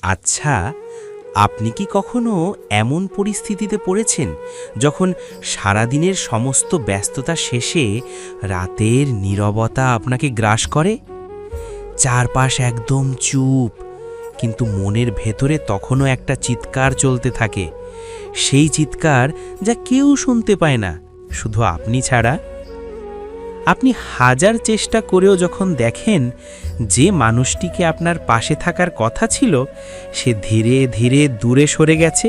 আচ্ছা, আপনি কি কখনো এমন পরিস্থিতিতে পড়েছেন যখন সারাদিনের সমস্ত ব্যস্ততা শেষে রাতের নীরবতা আপনাকে গ্রাস করে? চারপাশ একদম চুপ, কিন্তু মনের ভেতরে তখনও একটা চিৎকার চলতে থাকে। সেই চিৎকার যা কেউ শুনতে পায় না, শুধু আপনি ছাড়া। আপনি হাজার চেষ্টা করেও যখন দেখেন যে মানুষটিকে আপনার পাশে থাকার কথা ছিল সে ধীরে ধীরে দূরে সরে গেছে,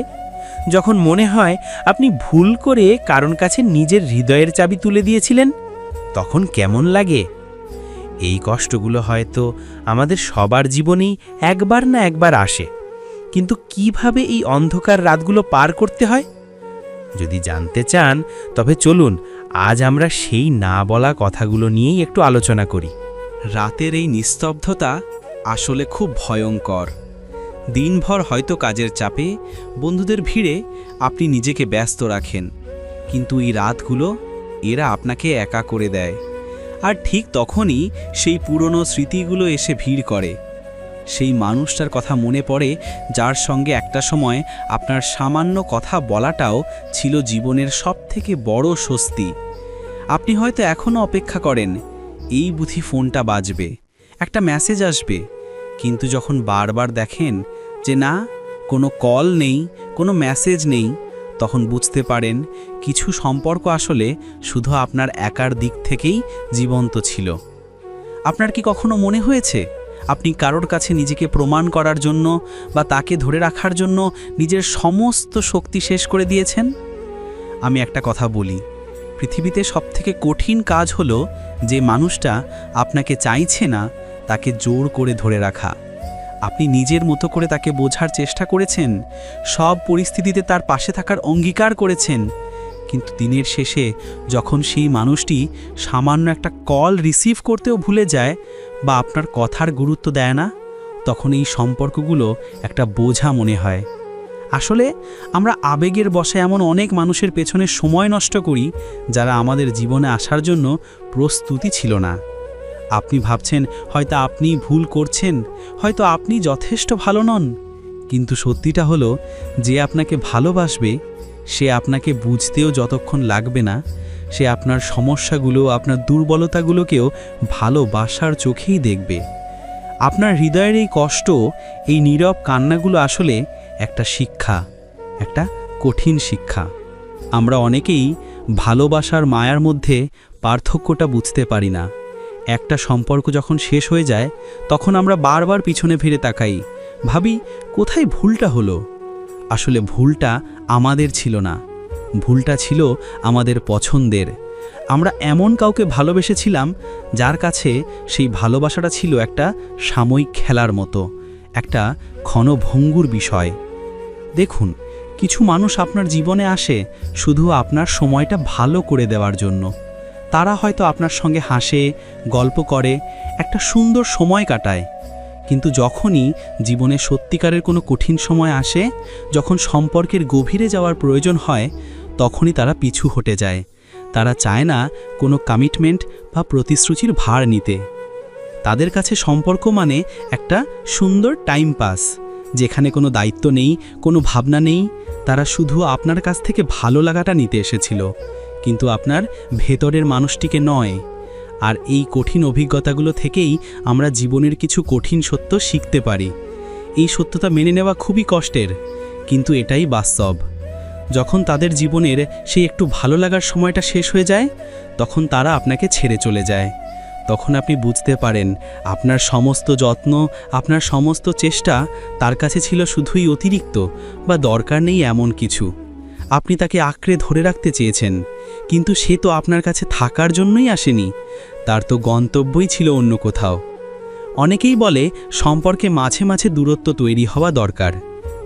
যখন মনে হয় আপনি ভুল করে কারণ কাছে নিজের হৃদয়ের চাবি তুলে দিয়েছিলেন, তখন কেমন লাগে? এই কষ্টগুলো হয়তো আমাদের সবার জীবনেই একবার না একবার আসে, কিন্তু কিভাবে এই অন্ধকার রাতগুলো পার করতে হয় যদি জানতে চান, তবে চলুন আজ আমরা সেই না বলা কথাগুলো নিয়েই একটু আলোচনা করি। রাতের এই নিস্তব্ধতা আসলে খুব ভয়ঙ্কর। দিনভর হয়তো কাজের চাপে, বন্ধুদের ভিড়ে আপনি নিজেকে ব্যস্ত রাখেন, কিন্তু এই রাতগুলো এরা আপনাকে একা করে দেয়। আর ঠিক তখনই সেই পুরনো স্মৃতিগুলো এসে ভিড় করে। সেই মানুষটার কথা মনে পড়ে যার সঙ্গে একটা সময় আপনার সামান্য কথা বলাটাও ছিল জীবনের সবথেকে বড় স্বস্তি। আপনি হয়তো এখনও অপেক্ষা করেন এই বুঝি ফোনটা বাজবে, একটা মেসেজ আসবে, কিন্তু যখন বারবার দেখেন যে না, কোনো কল নেই, কোনো মেসেজ নেই, তখন বুঝতে পারেন কিছু সম্পর্ক আসলে শুধু আপনার একার দিক থেকেই জীবন্ত ছিল। আপনার কি কখনো মনে হয়েছে আপনি কারোর কাছে নিজেকে প্রমাণ করার জন্য বা তাকে ধরে রাখার জন্য নিজের সমস্ত শক্তি শেষ করে দিয়েছেন? আমি একটা কথা বলি, পৃথিবীতে সবথেকে কঠিন কাজ হলো যে মানুষটা আপনাকে চাইছে না তাকে জোর করে ধরে রাখা। আপনি নিজের মতো করে তাকে বোঝার চেষ্টা করেছেন, সব পরিস্থিতিতে তার পাশে থাকার অঙ্গীকার করেছেন, কিন্তু দিনের শেষে যখন সেই মানুষটি সামান্য একটা কল রিসিভ করতেও ভুলে যায় বা আপনার কথার গুরুত্ব দেয় না, তখন এই সম্পর্কগুলো একটা বোঝা মনে হয়। আসলে আমরা আবেগের বশে এমন অনেক মানুষের পেছনে সময় নষ্ট করি যারা আমাদের জীবনে আসার জন্য প্রস্তুতি ছিল না। আপনি ভাবছেন হয়তো আপনি ভুল করছেন, হয়তো আপনি যথেষ্ট ভালো নন, কিন্তু সত্যিটা হলো যে আপনাকে ভালোবাসবে সে আপনাকে বুঝতেও যতক্ষণ লাগবে না, সে আপনার সমস্যাগুলো, আপনার দুর্বলতাগুলোকেও ভালোবাসার চোখেই দেখবে। আপনার হৃদয়ের এই কষ্ট, এই নীরব কান্নাগুলো আসলে একটা শিক্ষা, একটা কঠিন শিক্ষা। আমরা অনেকেই ভালোবাসার মায়ার মধ্যে পার্থক্যটা বুঝতে পারি না। একটা সম্পর্ক যখন শেষ হয়ে যায় তখন আমরা বারবার পিছনে ফিরে তাকাই, ভাবি কোথায় ভুলটা হলো। আসলে ভুলটা আমাদের ছিল না, ভুলটা ছিল আমাদের পছন্দের। আমরা এমন কাউকে ভালোবেসেছিলাম যার কাছে সেই ভালোবাসাটা ছিল একটা সাময়িক খেলার মতো, একটা ক্ষণভঙ্গুর বিষয়। দেখুন, কিছু মানুষ আপনার জীবনে আসে শুধু আপনার সময়টা ভালো করে দেওয়ার জন্য। তারা হয়তো আপনার সঙ্গে হাসে, গল্প করে, একটা সুন্দর সময় কাটায়, কিন্তু যখনই জীবনে সত্যিকারের কোনো কঠিন সময় আসে, যখন সম্পর্কের গভীরে যাওয়ার প্রয়োজন হয়, তখনই তারা পিছু হটে যায়। তারা চায় না কোনো কমিটমেন্ট বা প্রতিশ্রুতির ভার নিতে। তাদের কাছে সম্পর্ক মানে একটা সুন্দর টাইম পাস, যেখানে কোনো দায়িত্ব নেই, কোনো ভাবনা নেই। তারা শুধু আপনার কাছ থেকে ভালো লাগাটা নিতে এসেছিল, কিন্তু আপনার ভেতরের মানুষটিকে নয়। আর এই কঠিন অভিজ্ঞতাগুলো থেকেই আমরা জীবনের কিছু কঠিন সত্য শিখতে পারি। এই সত্যতা মেনে নেওয়া খুবই কষ্টের, কিন্তু এটাই বাস্তব। যখন তাদের জীবনের সেই একটু ভালো লাগার সময়টা শেষ হয়ে যায়, তখন তারা আপনাকে ছেড়ে চলে যায়। তখন আপনি বুঝতে পারেন আপনার সমস্ত যত্ন, আপনার সমস্ত চেষ্টা তার কাছে ছিল শুধুই অতিরিক্ত বা দরকার নেই এমন কিছু। আপনি তাকে আঁকড়ে ধরে রাখতে চেয়েছেন, কিন্তু সে তো আপনার কাছে থাকার জন্যই আসেনি, তার তো গন্তব্যই ছিল অন্য কোথাও। অনেকেই বলে সম্পর্কে মাঝে মাঝে দূরত্ব তৈরি হওয়া দরকার।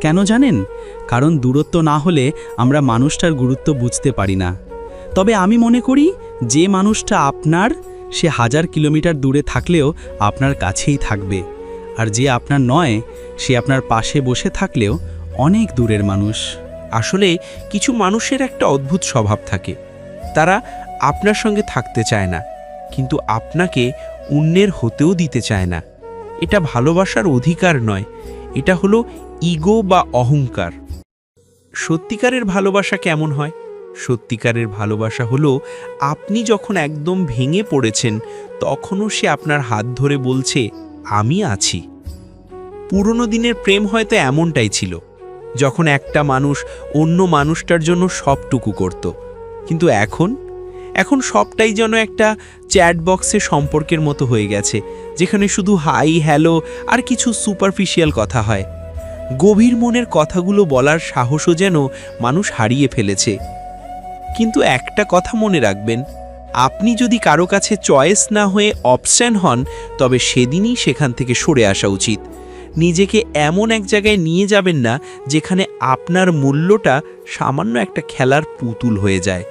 কেন জানেন? কারণ দূরত্ব না হলে আমরা মানুষটার গুরুত্ব বুঝতে পারি না। তবে আমি মনে করি যে মানুষটা আপনার, সে 1000 কিলোমিটার দূরে থাকলেও আপনার কাছেই থাকবে, আর যে আপনার নয় সে আপনার পাশে বসে থাকলেও অনেক দূরের মানুষ। আসলে কিছু মানুষের একটা অদ্ভুত স্বভাব থাকে, তারা আপনার সঙ্গে থাকতে চায় না, কিন্তু আপনাকে অন্যের হতেও দিতে চায় না। এটা ভালোবাসার অধিকার নয়, এটা হলো ইগো বা অহংকার। সত্যিকারের ভালোবাসা কেমন হয়? সত্যিকারের ভালোবাসা হলো আপনি যখন একদম ভেঙে পড়েছেন তখনও সে আপনার হাত ধরে বলছে, আমি আছি। পুরনো দিনের প্রেম হয়তো এমনটাই ছিল, যখন একটা মানুষ অন্য মানুষটার জন্য সবটুকু করত। কিন্তু এখন সবটাই যেন একটা চ্যাট বক্সে সম্পর্কের মতো হয়ে গেছে, যেখানে শুধু হাই হ্যালো আর কিছু সুপারফিশিয়াল কথা হয়। গভীর মনের কথাগুলো বলার সাহসও যেন মানুষ হারিয়ে ফেলেছে। কিন্তু একটা কথা মনে রাখবেন, আপনি যদি কারো কাছে চয়েস না হয়ে অপশন হন, তবে সেদিনই সেখান থেকে সরে আসা উচিত। নিজেকে এমন এক জায়গায় নিয়ে যাবেন না যেখানে আপনার মূল্যটা সামান্য একটা খেলার পুতুল হয়ে যায়।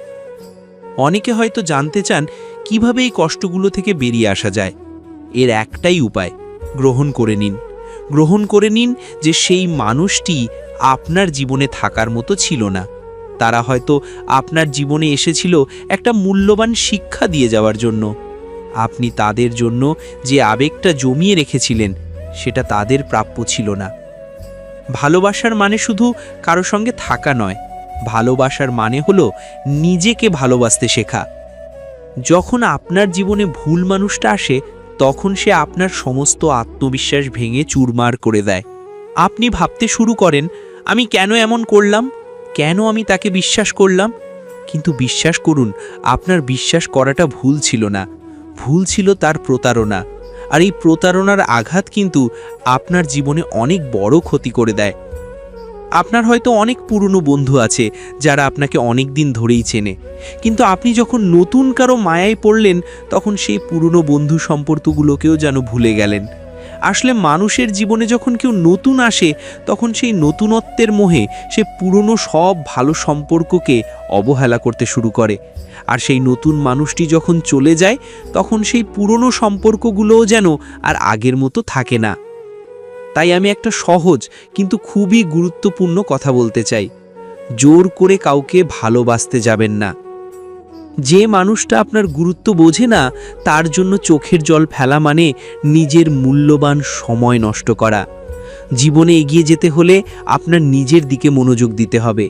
অনেকে হয়তো জানতে চান কিভাবে এই কষ্টগুলো থেকে বেরিয়ে আসা যায়। এর একটাই উপায়, গ্রহণ করে নিন। গ্রহণ করে নিন যে সেই মানুষটি আপনার জীবনে থাকার মতো ছিল না। তারা হয়তো আপনার জীবনে এসেছিল একটা মূল্যবান শিক্ষা দিয়ে যাওয়ার জন্য। আপনি তাদের জন্য যে আবেগটা জমিয়ে রেখেছিলেন সেটা তাদের প্রাপ্য ছিল না। ভালোবাসার মানে শুধু কারো সঙ্গে থাকা নয়, ভালোবাসার মানে হলো নিজেকে ভালোবাসতে শেখা। যখন আপনার জীবনে ভুল মানুষটা আসে, তখন সে আপনার সমস্ত আত্মবিশ্বাস ভেঙে চুরমার করে দেয়। আপনি ভাবতে শুরু করেন, আমি কেন এমন করলাম, কেন আমি তাকে বিশ্বাস করলাম। কিন্তু বিশ্বাস করুন, আপনার বিশ্বাস করাটা ভুল ছিল না, ভুল ছিল তার প্রতারণা। আর এই প্রতারণার আঘাত কিন্তু আপনার জীবনে অনেক বড় ক্ষতি করে দেয়। আপনার হয়তো অনেক পুরনো বন্ধু আছে যারা আপনাকে অনেক দিন ধরেই চেনে, কিন্তু আপনি যখন নতুন কারো মায়ায় পড়লেন তখন সেই পুরনো বন্ধু সম্পর্কগুলোকেও যেন ভুলে গেলেন। আসলে মানুষের জীবনে যখন কেউ নতুন আসে তখন সেই নতুনত্বের মোহে সে পুরনো সব ভালো সম্পর্ককে অবহেলা করতে শুরু করে। আর সেই নতুন মানুষটি যখন চলে যায় তখন সেই পুরনো সম্পর্কগুলোও যেন আর আগের মতো থাকে না। তাই আমি একটা সহজ কিন্তু খুবই গুরুত্বপূর্ণ কথা বলতে চাই, জোর করে কাউকে ভালোবাসতে যাবেন না। যে মানুষটা আপনার গুরুত্ব বোঝে না তার জন্য চোখের জল ফেলা মানে নিজের মূল্যবান সময় নষ্ট করা। জীবনে এগিয়ে যেতে হলে আপনার নিজের দিকে মনোযোগ দিতে হবে।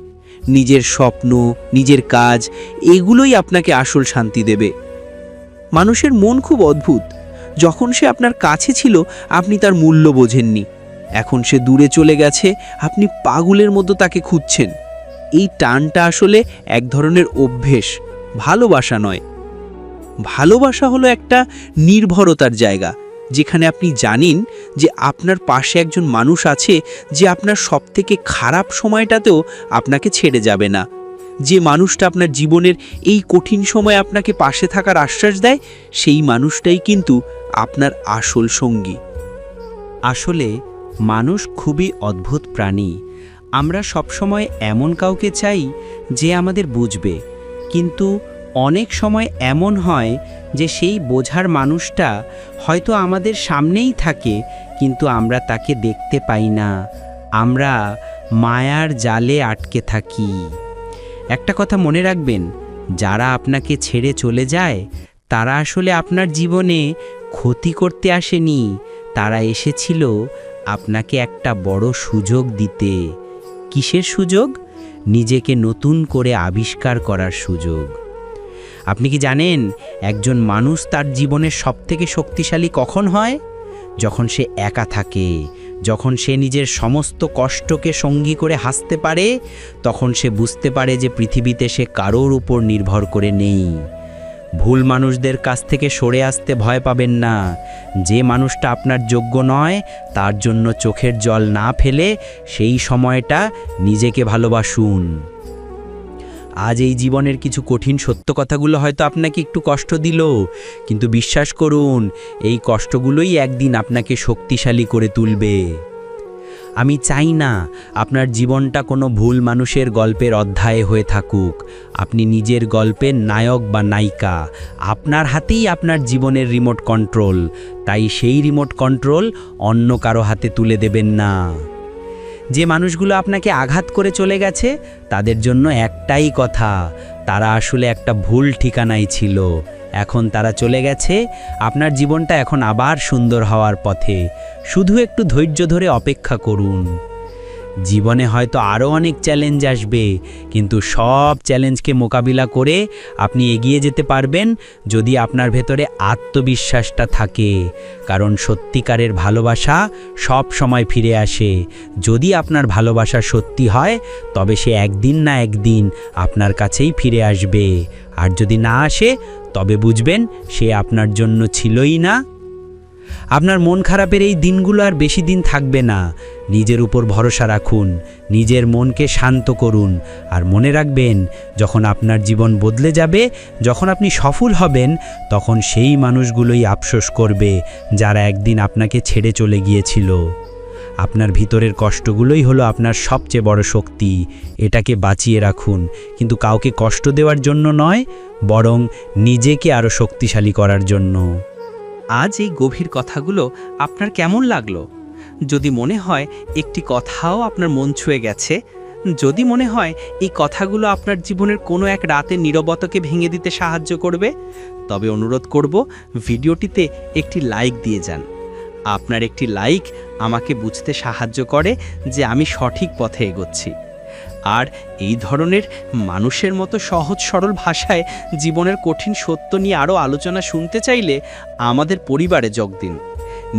নিজের স্বপ্ন, নিজের কাজ, এগুলোই আপনাকে আসল শান্তি দেবে। মানুষের মন খুব অদ্ভুত। যখন সে আপনার কাছে ছিল আপনি তার মূল্য বোঝেননি, এখন সে দূরে চলে গেছে আপনি পাগলের মতো তাকে খুঁজছেন। এই টানটা আসলে এক ধরনের অভ্যেস, ভালোবাসা নয়। ভালোবাসা হলো একটা নির্ভরতার জায়গা, যেখানে আপনি জানেন যে আপনার পাশে একজন মানুষ আছে যে আপনার সবথেকে খারাপ সময়টাতেও আপনাকে ছেড়ে যাবে না। যে মানুষটা আপনার জীবনের এই কঠিন সময়ে আপনাকে পাশে থাকার আশ্বাস দেয়, সেই মানুষটাই কিন্তু আপনার আসল সঙ্গী। আসলে মানুষ খুবই অদ্ভুত প্রাণী। আমরা সবসময় এমন কাউকে চাই যে আমাদের বুঝবে, কিন্তু অনেক সময় এমন হয় যে সেই বোঝার মানুষটা হয়তো আমাদের সামনেই থাকে, কিন্তু আমরা তাকে দেখতে পাই না। আমরা মায়ার জালে আটকে থাকি। একটা কথা মনে রাখবেন, যারা আপনাকে ছেড়ে চলে যায় তারা আসলে আপনার জীবনে ক্ষতি করতে আসেনি, তারা এসেছিল আপনাকে একটা বড় সুযোগ দিতে। কিসের সুযোগ? নিজেকে নতুন করে আবিষ্কার করার সুযোগ। আপনি কি জানেন একজন মানুষ তার জীবনের সবথেকে শক্তিশালী কখন হয়? যখন সে একা থাকে, যখন সে নিজের সমস্ত কষ্টকে সঙ্গী করে হাসতে পারে, তখন সে বুঝতে পারে যে পৃথিবীতে সে কারোর উপর নির্ভর করে নেই। ভুল মানুষদের কাছ থেকে সরে আসতে ভয় পাবেন না। যে মানুষটা আপনার যোগ্য নয় তার জন্য চোখের জল না ফেলে সেই সময়টা নিজেকে ভালোবাসুন। আজ এই জীবনের কিছু কঠিন সত্য কথাগুলো হয়তো আপনাকে একটু কষ্ট দিল, কিন্তু বিশ্বাস করুন এই কষ্টগুলোই একদিন আপনাকে শক্তিশালী করে তুলবে। আমি চাই না আপনার জীবনটা কোনো ভুল মানুষের গল্পের অধ্যায়ে হয়ে থাকুক। আপনি নিজের গল্পের নায়ক বা নায়িকা। আপনার হাতেই আপনার জীবনের রিমোট কন্ট্রোল, তাই সেই রিমোট কন্ট্রোল অন্য কারো হাতে তুলে দেবেন না। যে মানুষগুলো আপনাকে আঘাত করে চলে গেছে তাদের জন্য একটাই কথা, তারা আসলে একটা ভুল ঠিকানায় ছিল, এখন তারা চলে গেছে, আপনার জীবনটা এখন আবার সুন্দর হওয়ার পথে। শুধু একটু ধৈর্য ধরে অপেক্ষা করুন। জীবনে হয়তো আরও অনেক চ্যালেঞ্জ আসবে, কিন্তু সব চ্যালেঞ্জকে মোকাবিলা করে আপনি এগিয়ে যেতে পারবেন যদি আপনার ভেতরে আত্মবিশ্বাসটা থাকে। কারণ সত্যিকারের ভালোবাসা সব সময় ফিরে আসে। যদি আপনার ভালোবাসা সত্যি হয়, তবে সে একদিন না একদিন আপনার কাছেই ফিরে আসবে। আর যদি না আসে, তবে বুঝবেন সে আপনার জন্য ছিলই না। আপনার মন খারাপের এই দিনগুলো আর বেশি দিন থাকবে না। নিজের উপর ভরসা রাখুন, নিজের মনকে শান্ত করুন। আর মনে রাখবেন, যখন আপনার জীবন বদলে যাবে, যখন আপনি সফল হবেন, তখন সেই মানুষগুলোই আফসোস করবে যারা একদিন আপনাকে ছেড়ে চলে গিয়েছিল। আপনার ভিতরের কষ্টগুলোই হলো আপনার সবচেয়ে বড় শক্তি। এটাকে বাঁচিয়ে রাখুন, কিন্তু কাউকে কষ্ট দেওয়ার জন্য নয়, বরং নিজেকে আরও শক্তিশালী করার জন্য। আজ এই গভীর কথাগুলো আপনার কেমন লাগলো? যদি মনে হয় একটি কথাও আপনার মন ছুঁয়ে গেছে, যদি মনে হয় এই কথাগুলো আপনার জীবনের কোনো এক রাতের নীরবতাকে ভেঙে দিতে সাহায্য করবে, তবে অনুরোধ করব ভিডিওটিতে একটি লাইক দিয়ে যান। আপনার একটি লাইক আমাকে বুঝতে সাহায্য করে যে আমি সঠিক পথে এগোচ্ছি। আর এই ধরনের মানুষের মতো সহজ সরল ভাষায় জীবনের কঠিন সত্য নিয়ে আরও আলোচনা শুনতে চাইলে আমাদের পরিবারে যোগ দিন।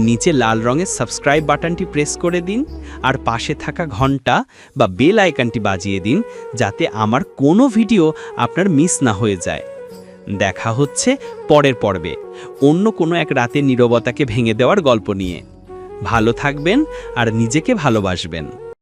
নিচে লাল রঙের সাবস্ক্রাইব বাটনটি প্রেস করে দিন, আর পাশে থাকা ঘন্টা বা বেল আইকনটি বাজিয়ে দিন, যাতে আমার কোনো ভিডিও আপনার মিস না হয়ে যায়। দেখা হচ্ছে পরের পর্বে অন্য কোনো এক রাতের নীরবতাকে ভেঙে দেওয়ার গল্প নিয়ে। ভালো থাকবেন আর নিজেকে ভালোবাসবেন।